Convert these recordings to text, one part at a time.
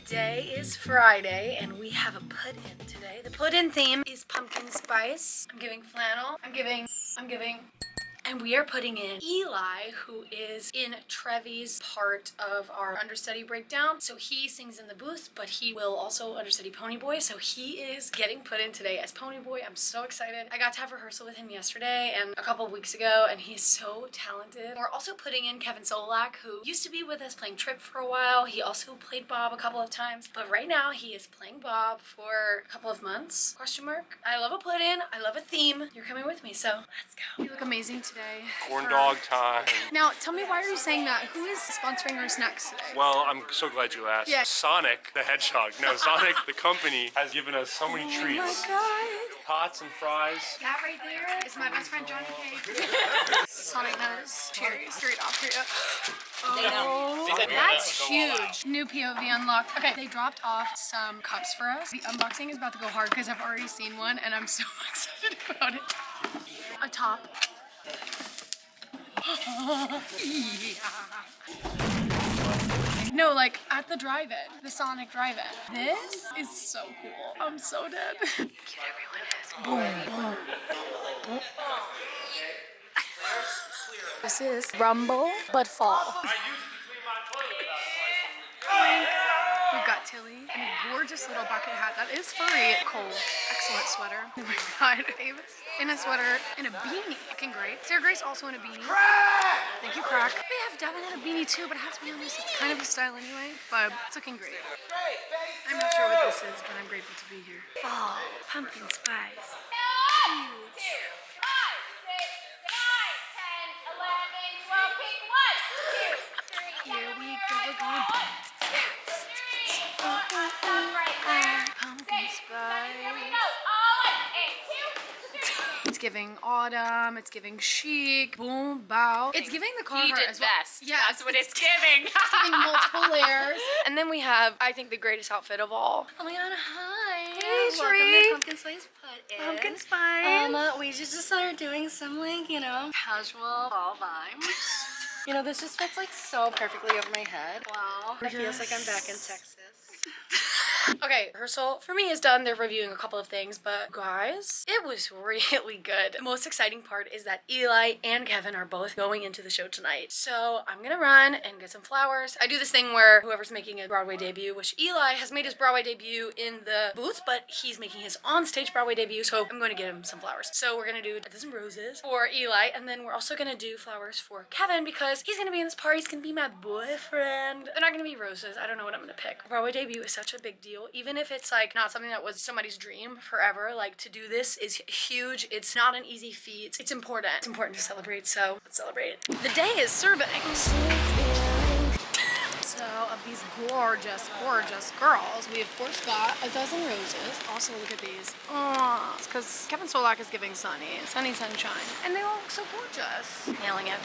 Today is Friday and we have a put-in today. The put-in theme is pumpkin spice. I'm giving flannel. I'm giving. And we are putting in Eli, who is in Trevi's part of our understudy breakdown. So he sings in the booth, but he will also understudy Ponyboy. So he is getting put in today as Ponyboy. I'm so excited. I got to have rehearsal with him yesterday and a couple of weeks ago, and he's so talented. We're also putting in Kevin Solak, who used to be with us playing Trip for a while. He also played Bob a couple of times, but right now he is playing Bob for a couple of months, question mark. I love a put-in. I love a theme. You're coming with me, so let's go. You look amazing today. Corn dog time. Now, tell me, why are you saying that? Who is sponsoring our snacks today? Well, I'm so glad you asked. Yeah. Sonic the Hedgehog. No, Sonic the company has given us so many treats. Oh my god. Tots and fries. That right there is my best friend Johnny Cage. Sonic knows. Cherries. Straight off here. Oh, that's huge. New POV unlocked. Okay, they dropped off some cups for us. The unboxing is about to go hard because I've already seen one and I'm so excited about it. A top. No, like at the drive-in, the Sonic drive-in. This is so cool. I'm so dead. Cute everyone is. Boom, boom. Boom. This is Rumble, but fall. We've got Tilly in a gorgeous little bucket hat that is furry. Cole, excellent sweater. Oh my god. Davis in a sweater and a beanie. Looking great. Sarah Grace also in a beanie. Thank you, Crack. We have Devin in a beanie too, but I have to be honest, it's kind of a style anyway. But it's looking great. I'm not sure what this is, but I'm grateful to be here. Fall. Pumpkin spice. Huge. 5, 6, 9, 10, 11, 12, pick 1, 2, 3. Here we go, we're going. Pumpkin spice. It's giving autumn, it's giving chic, boom, bow. It's giving the Carhartt as well. Best. Yeah, That's what it's giving. It's giving multiple layers. And then we have, I think, the greatest outfit of all. Oh my god, hi. Hey, Welcome Tree. to Pumpkin Spice Put-In. Pumpkin spice. We just started doing some, like, casual fall vibes. This just fits, like, so perfectly over my head. Wow. It feels like I'm back in Texas. Okay, rehearsal for me is done. They're reviewing a couple of things, but guys, it was really good. The most exciting part is that Eli and Kevin are both going into the show tonight. So I'm gonna run and get some flowers. I do this thing where whoever's making a Broadway debut, which Eli has made his Broadway debut in the booth, but he's making his on-stage Broadway debut, so I'm going to get him some flowers. So we're gonna do a dozen roses for Eli, and then we're also gonna do flowers for Kevin because he's gonna be in this party. He's gonna be my boyfriend. They're not gonna be roses. I don't know what I'm gonna pick. A Broadway debut is such a big deal. Even if it's like not something that was somebody's dream forever, like to do this is huge. It's not an easy feat. It's important. It's important to celebrate, so let's celebrate. The day is serving. So of these gorgeous, gorgeous girls, we of course got a dozen roses. Also look at these. Oh, it's because Kevin Solak is giving Sunny sunshine. And they all look so gorgeous. Nailing it.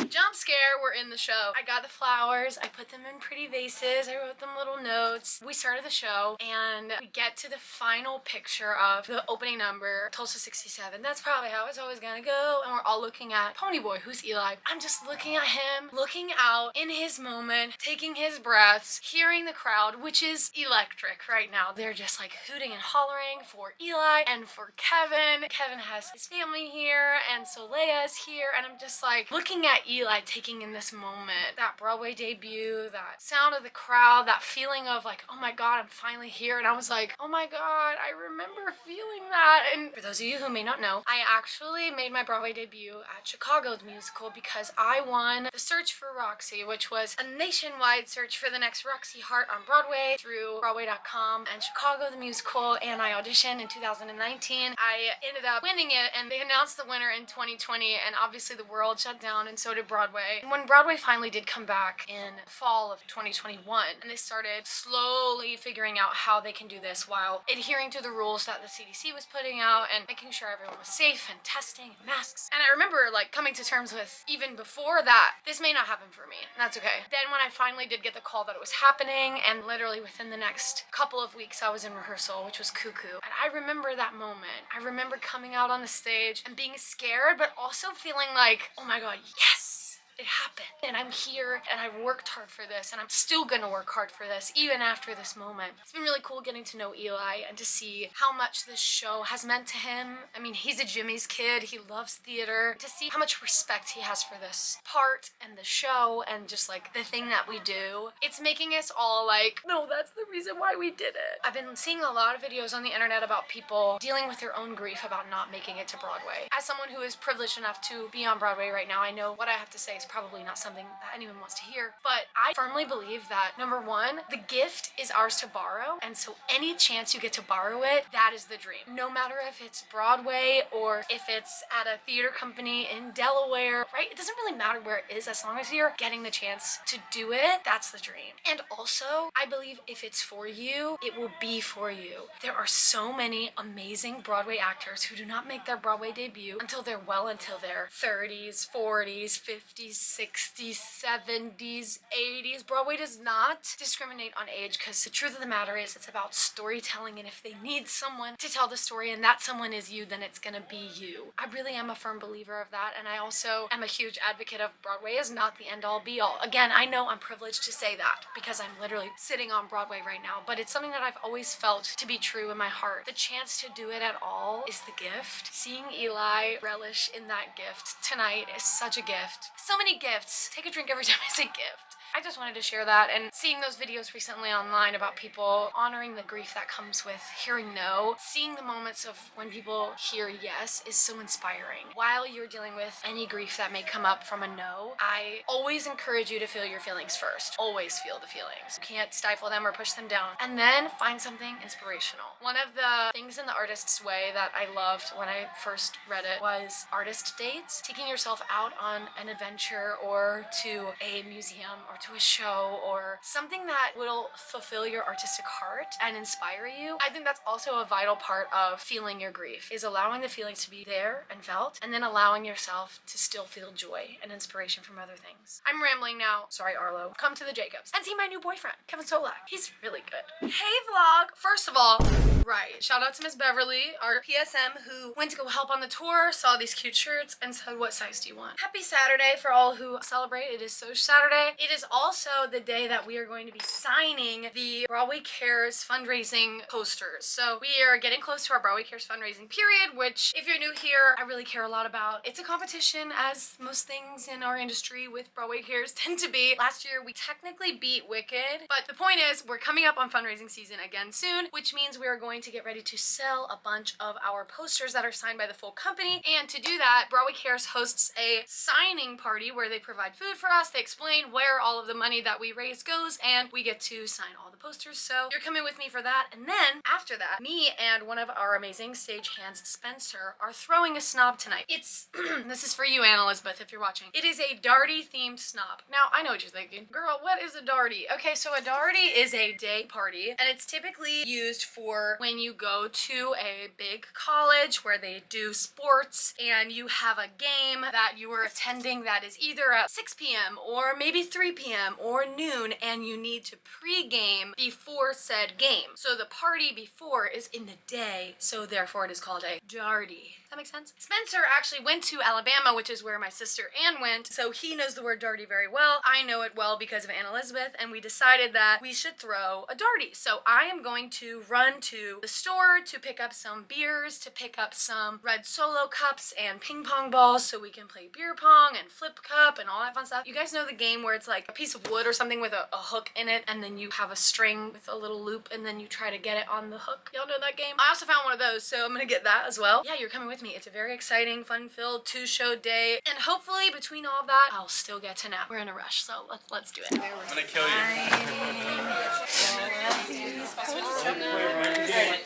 Jump scare, we're in the show. I got the flowers, I put them in pretty vases, I wrote them little notes. We started the show and we get to the final picture of the opening number, Tulsa 67. That's probably how it's always gonna go. And we're all looking at Ponyboy, who's Eli. I'm just looking at him, looking out in his moment, taking his breaths, hearing the crowd, which is electric right now. They're just like hooting and hollering for Eli and for Kevin. Kevin has his family here and Solea's here, and I'm just like looking at Eli taking in this moment, that Broadway debut, that sound of the crowd, that feeling of like, oh my god, I'm finally here. And I was like, oh my god, I remember feeling that. And for those of you who may not know, I actually made my Broadway debut at Chicago the musical because I won the Search for Roxy, which was a nationwide search for the next Roxy Hart on Broadway through Broadway.com and Chicago the musical, and I auditioned in 2019. I ended up winning it, and they announced the winner in 2020, and obviously the world shut down, and so did Broadway. And when Broadway finally did come back in fall of 2021, and they started slowly figuring out how they can do this while adhering to the rules that the CDC was putting out and making sure everyone was safe and testing and masks. And I remember like coming to terms with, even before that, this may not happen for me, and that's okay. Then when I finally did get the call that it was happening, and literally within the next couple of weeks I was in rehearsal, which was cuckoo. And I remember that moment. I remember coming out on the stage and being scared, but also feeling like, oh my god, yes! It happened. And I'm here and I've worked hard for this and I'm still gonna work hard for this even after this moment. It's been really cool getting to know Eli and to see how much this show has meant to him. I mean, he's a Jimmy's kid. He loves theater. To see how much respect he has for this part and the show and just like the thing that we do, it's making us all like, no, that's the reason why we did it. I've been seeing a lot of videos on the internet about people dealing with their own grief about not making it to Broadway. As someone who is privileged enough to be on Broadway right now, I know what I have to say is probably not something that anyone wants to hear, but I firmly believe that number one, the gift is ours to borrow, and so any chance you get to borrow it, that is the dream. No matter if it's Broadway or if it's at a theater company in Delaware, right? It doesn't really matter where it is as long as you're getting the chance to do it, that's the dream. And also, I believe if it's for you, it will be for you. There are so many amazing Broadway actors who do not make their Broadway debut until they're well into their 30s, 40s, 50s, 60s, 70s, 80s. Broadway does not discriminate on age because the truth of the matter is it's about storytelling, and if they need someone to tell the story and that someone is you, then it's gonna be you. I really am a firm believer of that, and I also am a huge advocate of Broadway is not the end-all be-all. Again, I know I'm privileged to say that because I'm literally sitting on Broadway right now, but it's something that I've always felt to be true in my heart. The chance to do it at all is the gift. Seeing Eli relish in that gift tonight is such a gift. So many gifts. Take a drink every time I say gift. I just wanted to share that, and seeing those videos recently online about people honoring the grief that comes with hearing no, seeing the moments of when people hear yes is so inspiring. While you're dealing with any grief that may come up from a no, I always encourage you to feel your feelings first. Always feel the feelings. You can't stifle them or push them down. And then find something inspirational. One of the things in The Artist's Way that I loved when I first read it was artist dates. Taking yourself out on an adventure or to a museum or to a show or something that will fulfill your artistic heart and inspire you. I think that's also a vital part of feeling your grief, is allowing the feelings to be there and felt, and then allowing yourself to still feel joy and inspiration from other things. I'm rambling now. Sorry, Arlo. Come to the Jacobs and see my new boyfriend, Kevin Solak. He's really good. Hey vlog! First of all, right, shout out to Miss Beverly, our PSM, who went to go help on the tour, saw these cute shirts, and said, what size do you want? Happy Saturday for all who celebrate. It is Social Saturday. It is also the day that we are going to be signing the Broadway Cares fundraising posters. So we are getting close to our Broadway Cares fundraising period, which if you're new here, I really care a lot about. It's a competition, as most things in our industry with Broadway Cares tend to be. Last year we technically beat Wicked, but the point is we're coming up on fundraising season again soon, which means we are going to get ready to sell a bunch of our posters that are signed by the full company. And to do that, Broadway Cares hosts a signing party where they provide food for us, they explain where all of the money that we raise goes, and we get to sign all the posters. So you're coming with me for that. And then after that, me and one of our amazing stagehands, Spencer, are throwing a SNOB tonight. It's this is for you, Anna Elizabeth, if you're watching. It is a Darty themed SNOB. Now I know what you're thinking, girl, what is a Darty? Okay, so a Darty is a day party, and it's typically used for when you go to a big college where they do sports and you have a game that you are attending that is either at 6 p.m. or maybe 3 p.m. or noon, and you need to pre-game before said game. So the party before is in the day, so therefore it is called a Darty. Does that make sense? Spencer actually went to Alabama, which is where my sister Ann went, so he knows the word Darty very well. I know it well because of Anna Elizabeth, and we decided that we should throw a Darty. So I am going to run to the store to pick up some beers, to pick up some red Solo cups and ping pong balls so we can play beer pong and flip cup and all that fun stuff. You guys know the game where it's like a piece of wood or something with a hook in it, and then you have a string with a little loop, and then you try to get it on the hook. Y'all know that game? I also found one of those, so I'm gonna get that as well. Yeah, you're coming with me. It's a very exciting, fun-filled 2-show day, and hopefully between all of that, I'll still get to nap. We're in a rush, so let's do it. I'm gonna kill you.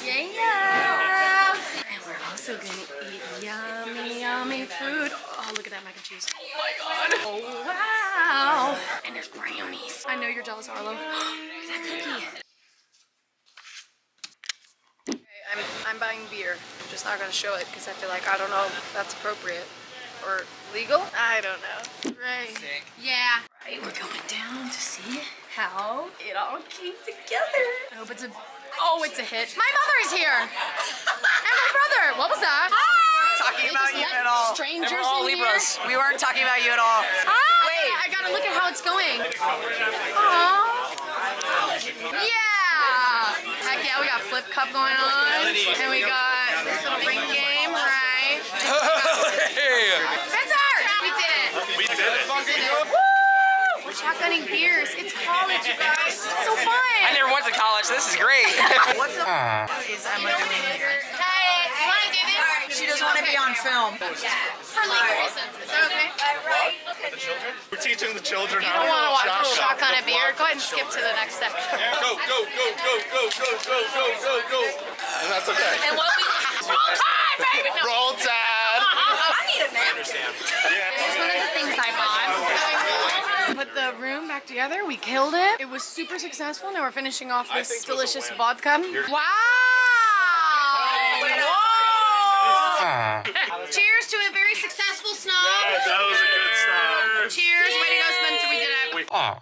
Yeah! And we're also gonna eat yummy, yummy food. Oh, look at that mac and cheese. Oh my god. Oh, wow. And there's brownies. I know you're jealous, Arlo. Look at that cookie. Okay, I'm buying beer. I'm just not gonna show it because I feel like I don't know if that's appropriate or legal. I don't know. Right. Sick. Yeah. Right, we're going down to see how it all came together. I hope it's a... Oh, it's a hit. My mother is here. And my brother. What was that? Talking about you at all. Strangers We're all in Libras. here? We weren't talking about you at all. Hi. Wait, I gotta look at how it's going. Aww. Yeah. Heck yeah, we got flip cup going on. And we got this little ring game, right? Spencer! We did it. We did it. Woo! We're shotgunning beers. It's college, you guys. It's so fun. I never went to college. This is great. What's up? Is Emma doing it? Hey, you want to do this? She doesn't want to be on film. For legal reasons. Is that okay? Right. We're teaching the children You how don't want to watch to a shotgun a beer? Go ahead and skip to the next section. Go, go, go, go, go, go, go, go, go, go. And that's okay. And what we roll tide, baby. No. Roll Tide. I need a nap. Yeah. This is one of the things I bought. Put the room back together. We killed it. It was super successful. Now we're finishing off this think it was a delicious win. vodka. Wow! Whoa! Cheers to a very successful snob. That was a good stop. Cheers. Way to go, Spencer. We did it. That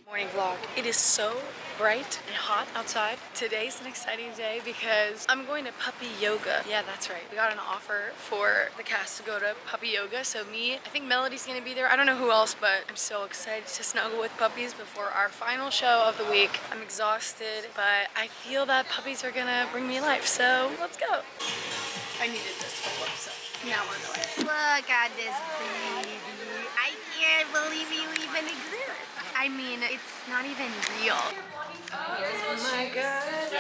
Morning vlog. It is so bright and hot outside. Today's an exciting day because I'm going to puppy yoga. Yeah, that's right. We got an offer for the cast to go to puppy yoga. So me, I think Melody's gonna be there. I don't know who else, but I'm so excited to snuggle with puppies before our final show of the week. I'm exhausted, but I feel that puppies are gonna bring me life. So let's go. I needed this before, so now we're going. Look at this baby. I can't believe you even exist. I mean, it's not even real. Oh my god.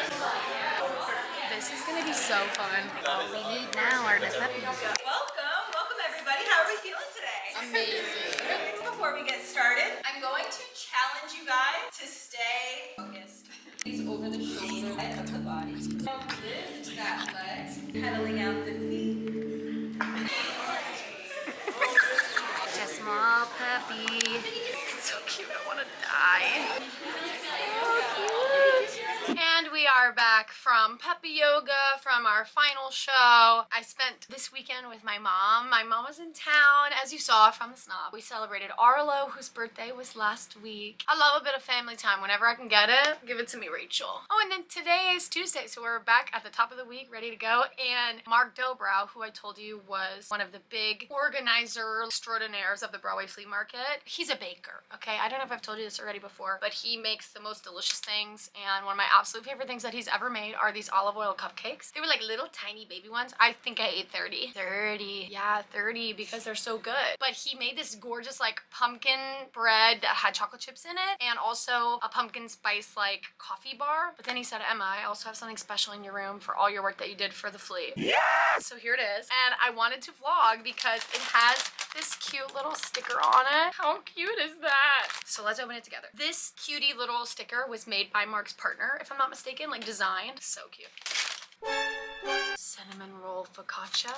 This is gonna be so fun. All we need now are the puppies. Welcome everybody. How are we feeling today? Amazing. Before we get started, I'm going to challenge you guys to stay focused. These over the shoulder head of the body. Lift that legs, pedaling out the feet. A small puppy. It's so cute, I wanna die. So cute. And we are back from puppy yoga, from our final show. I spent this weekend with my mom. My mom was in town, as you saw from the SNOB. We celebrated Arlo, whose birthday was last week. I love a bit of family time. Whenever I can get it, give it to me, Rachel. Oh, and then today is Tuesday, so we're back at the top of the week, ready to go. And Mark Dobrow, who I told you was one of the big organizer extraordinaires of the Broadway flea market, he's a baker, okay? I don't know if I've told you this already before, but he makes the most delicious things, and one of my absolute favorite things that he's ever made are these olive oil cupcakes. They were like little tiny baby ones. I think I ate 30. 30. Yeah, 30 because they're so good. But he made this gorgeous like pumpkin bread that had chocolate chips in it and also a pumpkin spice like coffee bar. But then he said, Emma, I also have something special in your room for all your work that you did for the flea. Yeah! So here it is. And I wanted to vlog because it has this cute little sticker on it. How cute is that? So let's open it together. This cutie little sticker was made by Mark's partner, if I'm not mistaken, like designed. So cute. Cinnamon roll focaccia.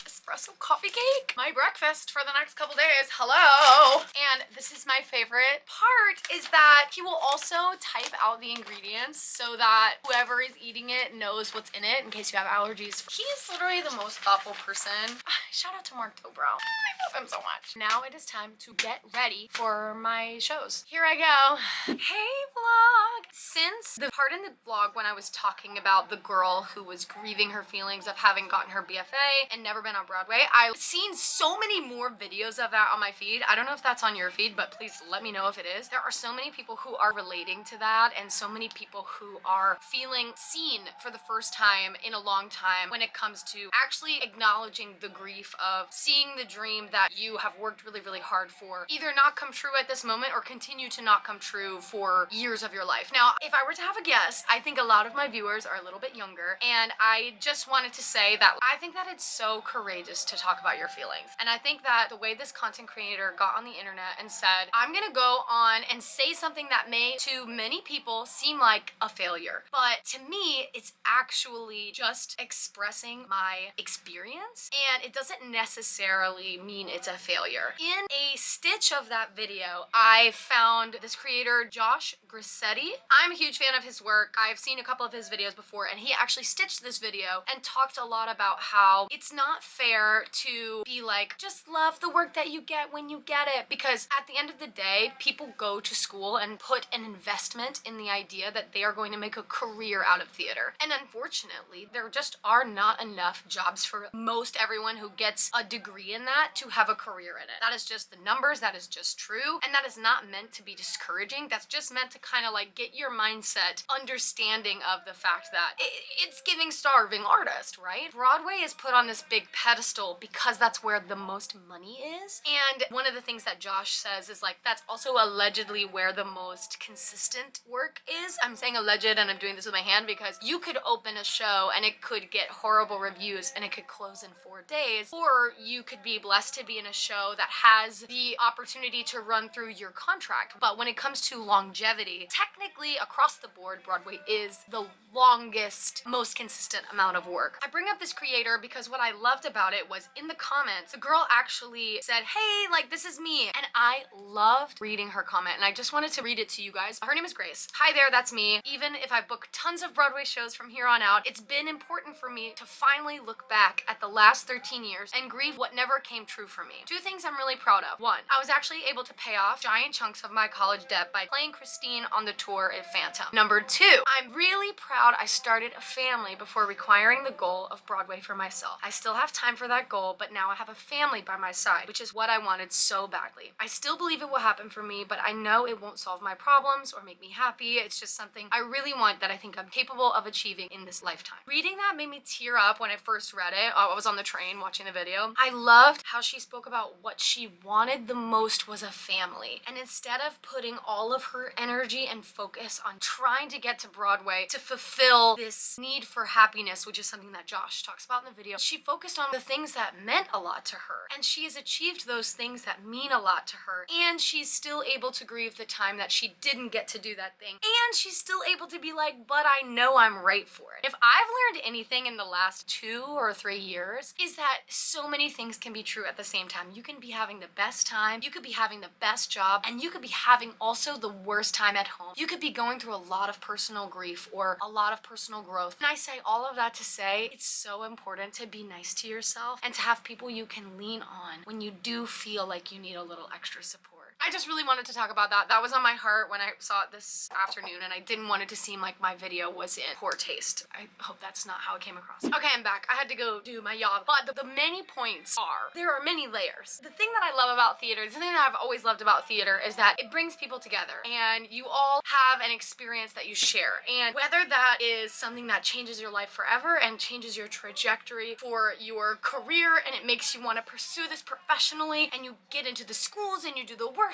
Espresso coffee cake. My breakfast for the next couple days. Hello. And this is my favorite part is that he will also type out the ingredients so that whoever is eating it knows what's in it in case you have allergies. He is literally the most thoughtful person. Shout out to Mark Dobrow. I love him so much. Now it is time to get ready for my shows. Here I go. Hey vlog. Since the part in the vlog when I was talking about the girl who was grieving her feelings of having gotten her BFA and never been on Broadway, I've seen so many more videos of that on my feed. I don't know if that's on your feed, but please let me know if it is. There are so many people who are relating to that and so many people who are feeling seen for the first time in a long time when it comes to actually acknowledging the grief of seeing the dream that you have worked really, really hard for either not come true at this moment or continue to not come true for years of your life. Now, if I were to have a guess, I think a lot of my viewers are a little bit younger, and I just wanted to say that I think that it's so courageous to talk about your feelings. And I think that the way this content creator got on the internet and said, I'm gonna go on and say something that may to many people seem like a failure, but to me it's actually just expressing my experience, and it doesn't necessarily mean it's a failure. In a stitch of that video, I found this creator, Josh Grissetti. I'm a huge fan of his work. I've seen a couple of his videos before, and he actually stitched this video and talked a lot about how it's not fair to be like, just love the work that you get when you get it, because at At the end of the day, people go to school and put an investment in the idea that they are going to make a career out of theater. And unfortunately, there just are not enough jobs for most everyone who gets a degree in that to have a career in it. That is just the numbers, that is just true, and that is not meant to be discouraging. That's just meant to kind of like get your mindset understanding of the fact that it's giving starving artists, right? Broadway is put on this big pedestal because that's where the most money is. And one of the things that Josh says is like, that's also allegedly where the most consistent work is. I'm saying alleged and I'm doing this with my hand because you could open a show and it could get horrible reviews and it could close in 4 days, or you could be blessed to be in a show that has the opportunity to run through your contract. But when it comes to longevity, technically across the board, Broadway is the longest, most consistent amount of work. I bring up this creator because what I loved about it was in the comments, the girl actually said, hey, like this is me. And I loved reading her comment and I just wanted to read it to you guys. Her name is Grace. Hi there, that's me. Even if I book tons of Broadway shows from here on out, it's been important for me to finally look back at the last 13 years and grieve what never came true for me. 2 things I'm really proud of. 1, I was actually able to pay off giant chunks of my college debt by playing Christine on the tour at Phantom. Number 2, I'm really proud I started a family before requiring the goal of Broadway for myself. I still have time for that goal, but now I have a family by my side, which is what I wanted so badly. I still believe it will happen for me, but I know it won't solve my problems or make me happy. It's just something I really want that I think I'm capable of achieving in this lifetime. Reading that made me tear up when I first read it. I was on the train watching the video. I loved how she spoke about what she wanted the most was a family. And instead of putting all of her energy and focus on trying to get to Broadway to fulfill this need for happiness, which is something that Josh talks about in the video, she focused on the things that meant a lot to her. And she has achieved those things that mean a lot to her. And she's still able to grieve the time that she didn't get to do that thing. And she's still able to be like, but I know I'm right for it. If I've learned anything in the last 2 or 3 years, is that so many things can be true at the same time. You can be having the best time, you could be having the best job, and you could be having also the worst time at home. You could be going through a lot of personal grief or a lot of personal growth. And I say all of that to say it's so important to be nice to yourself and to have people you can lean on when you do feel like you need a little extra support. I just really wanted to talk about that. That was on my heart when I saw it this afternoon, and I didn't want it to seem like my video was in poor taste. I hope that's not how it came across. Okay, I'm back. I had to go do my job. But the many points are, there are many layers. The thing that I love about theater, the thing that I've always loved about theater is that it brings people together, and you all have an experience that you share. And whether that is something that changes your life forever and changes your trajectory for your career, and it makes you want to pursue this professionally, and you get into the schools and you do the workshops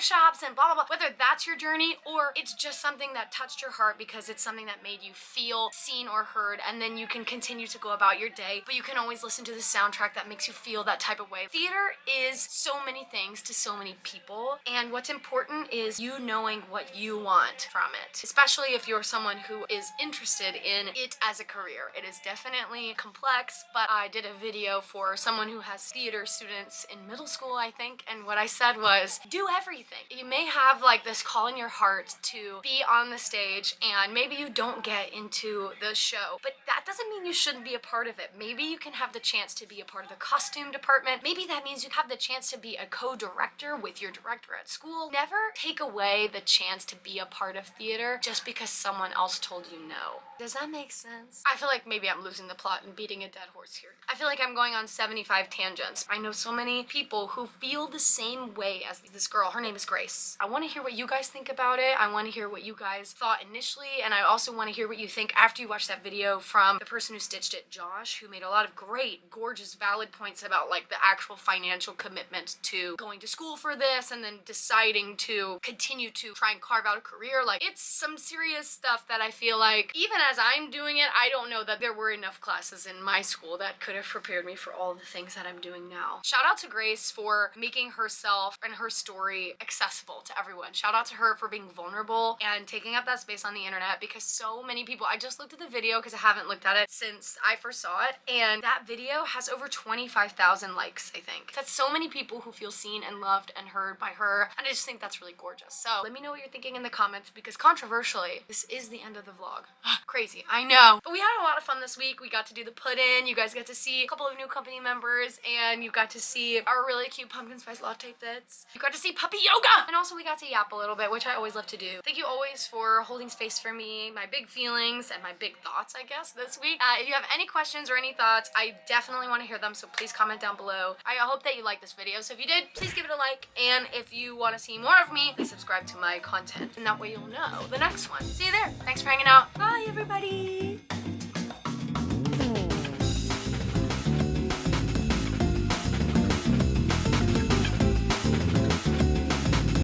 and blah, blah, blah. Whether that's your journey or it's just something that touched your heart because it's something that made you feel seen or heard, and then you can continue to go about your day, but you can always listen to the soundtrack that makes you feel that type of way. Theater is so many things to so many people, and what's important is you knowing what you want from it, especially if you're someone who is interested in it as a career. It is definitely complex, but I did a video for someone who has theater students in middle school, I think, and what I said was, do everything. You may have like this call in your heart to be on the stage, and maybe you don't get into the show, but that doesn't mean you shouldn't be a part of it. Maybe you can have the chance to be a part of the costume department. Maybe that means you have the chance to be a co-director with your director at school. Never take away the chance to be a part of theater just because someone else told you no. Does that make sense? I feel like maybe I'm losing the plot and beating a dead horse here. I feel like I'm going on 75 tangents. I know so many people who feel the same way as this girl. Her name is Grace. I want to hear what you guys think about it. I want to hear what you guys thought initially, and I also want to hear what you think after you watch that video from the person who stitched it, Josh, who made a lot of great, gorgeous, valid points about like the actual financial commitment to going to school for this and then deciding to continue to try and carve out a career. Like, it's some serious stuff that I feel like, even as I'm doing it, I don't know that there were enough classes in my school that could have prepared me for all the things that I'm doing now. Shout out to Grace for making herself and her story accessible to everyone. Shout out to her for being vulnerable and taking up that space on the internet, because so many people, I just looked at the video because I haven't looked at it since I first saw it, and that video has over 25,000 likes, I think. That's so many people who feel seen and loved and heard by her, and I just think that's really gorgeous. So let me know what you're thinking in the comments, because controversially, this is the end of the vlog. Crazy, I know. But we had a lot of fun this week. We got to do the put-in, you guys got to see a couple of new company members, and you got to see our really cute pumpkin spice latte fits. You got to see Puppy yoga. And also we got to yap a little bit, which I always love to do. Thank you always for holding space for me, my big feelings and my big thoughts, I guess, this week. If you have any questions or any thoughts, I definitely want to hear them, so please comment down below. I hope that you liked this video, so if you did, please give it a like, and if you want to see more of me, please subscribe to my content, and that way you'll know the next one. See you there. Thanks for hanging out. Bye, everybody.